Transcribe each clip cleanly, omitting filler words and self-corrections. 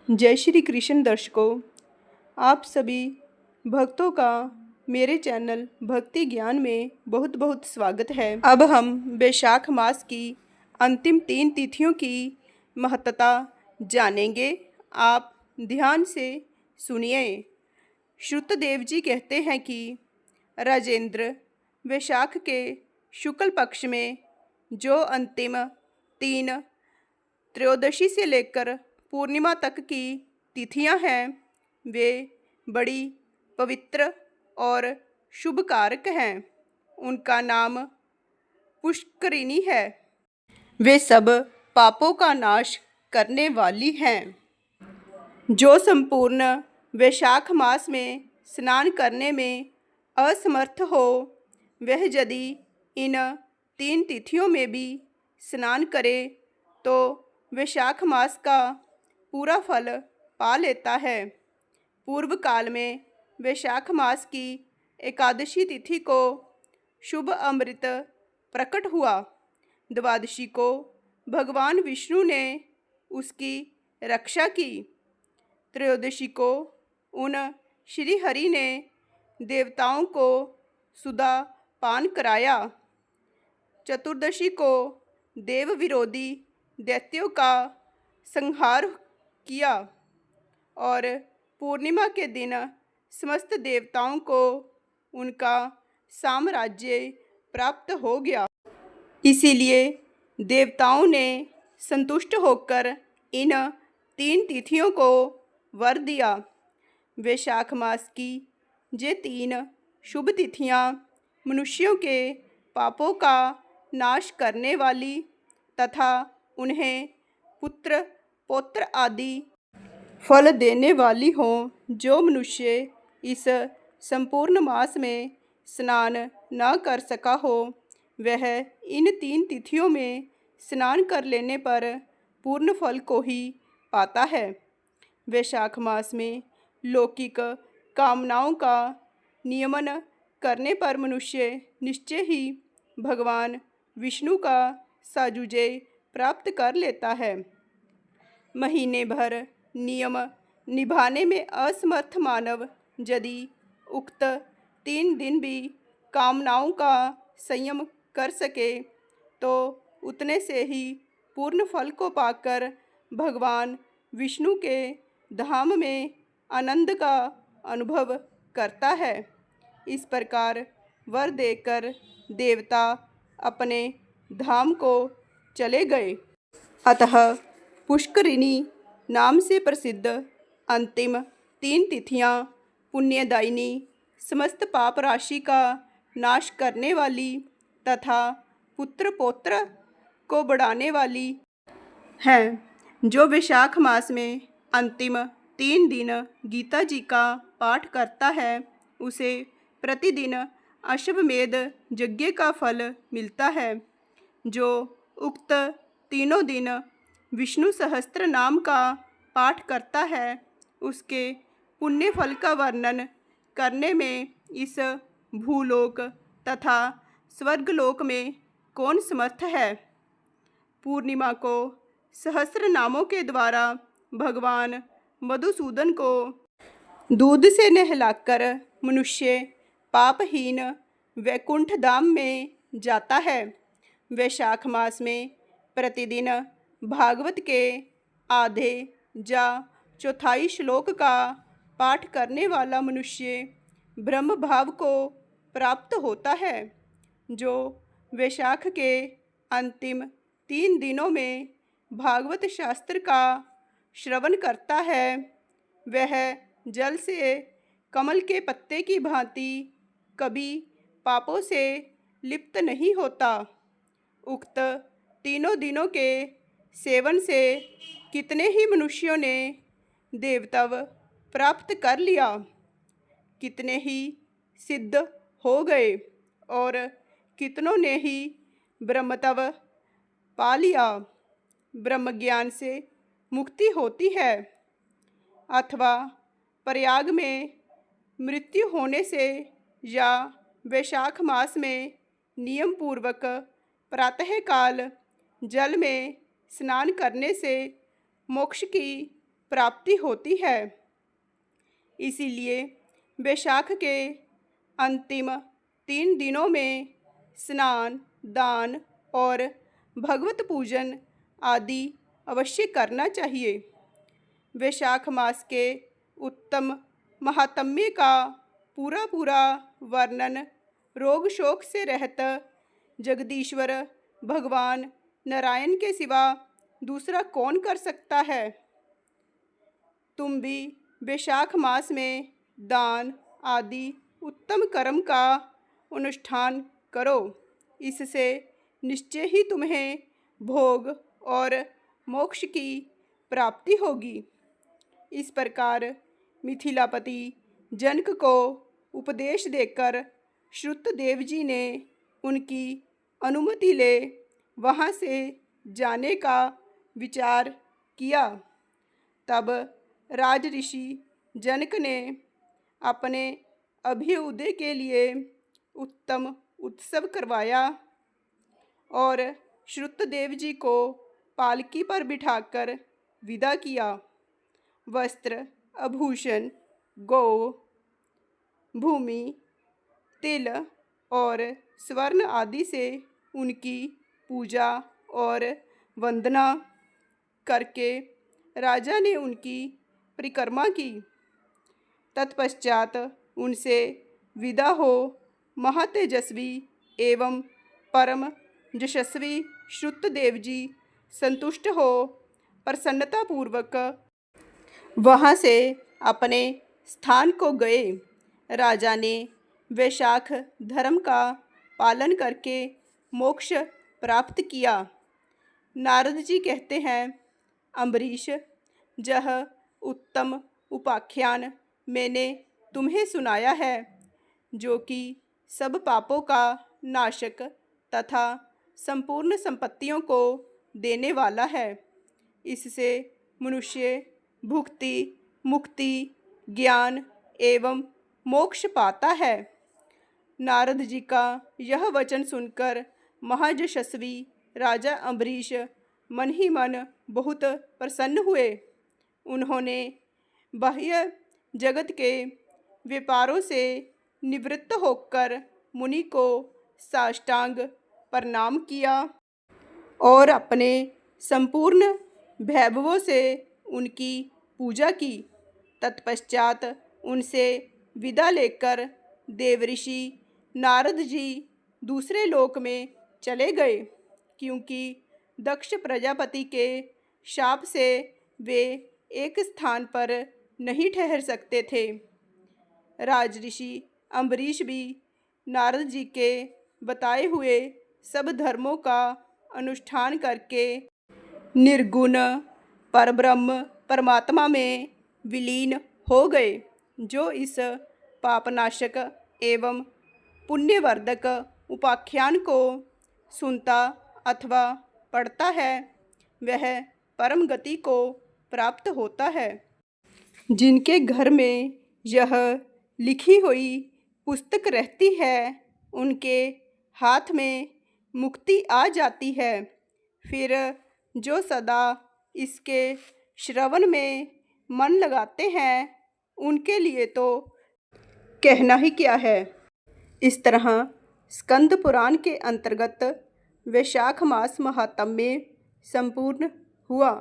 जय श्री कृष्ण दर्शकों, आप सभी भक्तों का मेरे चैनल भक्ति ज्ञान में बहुत बहुत स्वागत है। अब हम वैशाख मास की अंतिम 3 तिथियों की महत्ता जानेंगे। आप ध्यान से सुनिए। श्रुतदेव जी कहते हैं कि राजेंद्र, वैशाख के शुक्ल पक्ष में जो अंतिम 3 त्रयोदशी से लेकर पूर्णिमा तक की तिथियां हैं, वे बड़ी पवित्र और शुभ कारक हैं। उनका नाम पुष्करिणी है। वे सब पापों का नाश करने वाली हैं। जो संपूर्ण वैशाख मास में स्नान करने में असमर्थ हो, वह यदि इन 3 तिथियों में भी स्नान करे तो वैशाख मास का पूरा फल पा लेता है। पूर्व काल में वैशाख मास की एकादशी तिथि को शुभ अमृत प्रकट हुआ। द्वादशी को भगवान विष्णु ने उसकी रक्षा की। त्रयोदशी को उन श्री हरि ने देवताओं को सुधा पान कराया। चतुर्दशी को देव विरोधी दैत्यों का संहार किया और पूर्णिमा के दिन समस्त देवताओं को उनका साम्राज्य प्राप्त हो गया। इसीलिए देवताओं ने संतुष्ट होकर इन 3 तिथियों को वर दिया। वैशाख मास की ये 3 शुभ तिथियां मनुष्यों के पापों का नाश करने वाली तथा उन्हें पुत्र पौत्र आदि फल देने वाली हों। जो मनुष्य इस संपूर्ण मास में स्नान न कर सका हो, वह इन 3 तिथियों में स्नान कर लेने पर पूर्ण फल को ही पाता है। वैशाख मास में लौकिक कामनाओं का नियमन करने पर मनुष्य निश्चय ही भगवान विष्णु का सायुज्य प्राप्त कर लेता है। महीने भर नियम निभाने में असमर्थ मानव यदि उक्त 3 दिन भी कामनाओं का संयम कर सके तो उतने से ही पूर्ण फल को पाकर भगवान विष्णु के धाम में आनंद का अनुभव करता है। इस प्रकार वर देकर देवता अपने धाम को चले गए। अतः पुष्करिणी नाम से प्रसिद्ध अंतिम 3 तिथियां पुण्यदायिनी, समस्त पाप राशि का नाश करने वाली तथा पुत्र पौत्र को बढ़ाने वाली हैं। जो वैशाख मास में अंतिम 3 दिन गीता जी का पाठ करता है, उसे प्रतिदिन अश्वमेध यज्ञ का फल मिलता है। जो उक्त तीनों दिन विष्णु सहस्त्र नाम का पाठ करता है, उसके पुण्य फल का वर्णन करने में इस भूलोक तथा स्वर्गलोक में कौन समर्थ है। पूर्णिमा को सहस्त्र नामों के द्वारा भगवान मधुसूदन को दूध से नहलाकर मनुष्य पापहीन वैकुंठ धाम में जाता है। वैशाख मास में प्रतिदिन भागवत के आधे या चौथाई श्लोक का पाठ करने वाला मनुष्य ब्रह्म भाव को प्राप्त होता है। जो वैशाख के अंतिम 3 दिनों में भागवत शास्त्र का श्रवण करता है, वह जल से कमल के पत्ते की भांति कभी पापों से लिप्त नहीं होता। उक्त तीनों दिनों के सेवन से कितने ही मनुष्यों ने देवत्व प्राप्त कर लिया, कितने ही सिद्ध हो गए और कितनों ने ही ब्रह्मत्व पा लिया। ब्रह्म ज्ञान से मुक्ति होती है अथवा प्रयाग में मृत्यु होने से या वैशाख मास में नियम पूर्वक प्रातःकाल जल में स्नान करने से मोक्ष की प्राप्ति होती है। इसीलिए वैशाख के अंतिम 3 दिनों में स्नान, दान और भगवत पूजन आदि अवश्य करना चाहिए। वैशाख मास के उत्तम महात्म्य का पूरा वर्णन रोग शोक से रहत जगदीश्वर भगवान नारायण के सिवा दूसरा कौन कर सकता है। तुम भी वैशाख मास में दान आदि उत्तम कर्म का अनुष्ठान करो। इससे निश्चय ही तुम्हें भोग और मोक्ष की प्राप्ति होगी। इस प्रकार मिथिलापति जनक को उपदेश देकर श्रुतदेव जी ने उनकी अनुमति ले वहाँ से जाने का विचार किया। तब राज ऋषि जनक ने अपने अभ्युदय के लिए उत्तम उत्सव करवाया और श्रुतदेव जी को पालकी पर बिठाकर विदा किया। वस्त्र, आभूषण, गौ, भूमि, तिल और स्वर्ण आदि से उनकी पूजा और वंदना करके राजा ने उनकी परिक्रमा की। तत्पश्चात उनसे विदा हो महातेजस्वी एवं परम यशस्वी श्रुतदेव जी संतुष्ट हो प्रसन्नतापूर्वक वहाँ से अपने स्थान को गए। राजा ने वैशाख धर्म का पालन करके मोक्ष प्राप्त किया। नारद जी कहते हैं, अम्बरीश, यह उत्तम उपाख्यान मैंने तुम्हें सुनाया है, जो कि सब पापों का नाशक तथा संपूर्ण संपत्तियों को देने वाला है। इससे मनुष्य भुक्ति, मुक्ति, ज्ञान एवं मोक्ष पाता है। नारद जी का यह वचन सुनकर महायशस्वी राजा अम्बरीश मन ही मन बहुत प्रसन्न हुए। उन्होंने बाह्य जगत के व्यापारों से निवृत्त होकर मुनि को साष्टांग प्रणाम किया और अपने संपूर्ण वैभवों से उनकी पूजा की। तत्पश्चात उनसे विदा लेकर देवऋषि नारद जी दूसरे लोक में चले गए, क्योंकि दक्ष प्रजापति के शाप से वे एक स्थान पर नहीं ठहर सकते थे। राजऋषि अम्बरीश भी नारद जी के बताए हुए सब धर्मों का अनुष्ठान करके निर्गुण परब्रह्म परमात्मा में विलीन हो गए। जो इस पापनाशक एवं पुण्यवर्धक उपाख्यान को सुनता अथवा पढ़ता है, वह परम गति को प्राप्त होता है। जिनके घर में यह लिखी हुई पुस्तक रहती है, उनके हाथ में मुक्ति आ जाती है। फिर जो सदा इसके श्रवण में मन लगाते हैं, उनके लिए तो कहना ही क्या है। इस तरह स्कंद पुराण के अंतर्गत वैशाख मास महात्म्य संपूर्ण हुआ।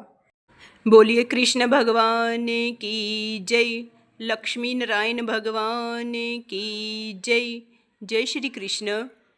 बोलिए कृष्ण भगवान की जय, लक्ष्मी नारायण भगवान की जय। जय श्री कृष्ण।